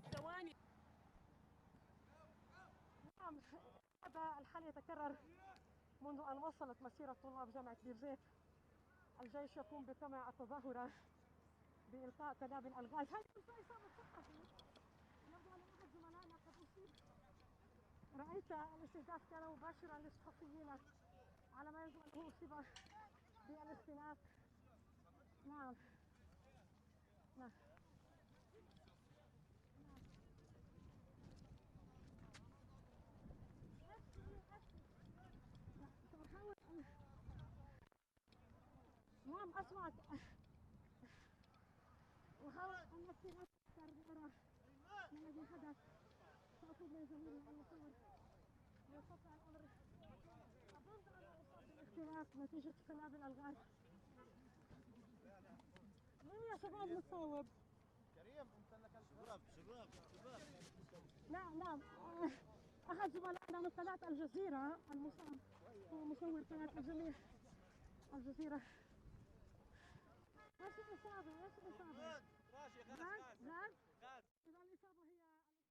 ثواني. نعم، هذا الحال يتكرر منذ أن وصلت مسيرة طلاب جامعة بير زيت. الجيش يقوم بقمع التظاهرة بإلقاء قنابل الغاز. هذه إصابة صحفي، يبدو أن أحد زملائنا قد أصيب. رأيت الاستهداف كان مباشرا للصحفيين على ما يبدو أنه أصيب بالاختناق. نعم نعم. سأحاول أن نعم أسمعك. أحاول أن أكثر أكثر لأرى ما الذي حدث. سأطلب من زميلي أن يصور ليقطع الأمر. أظن أنه أصاب بالاختراق نتيجة قنابل الغاز. من يا شباب متصوب؟ كريم شباب. نعم نعم. أحد زملائنا من قناة الجزيرة المصاب هو مصور قناة الجزيرة. ايش الإصابة؟ راشي غاز إذا الإصابة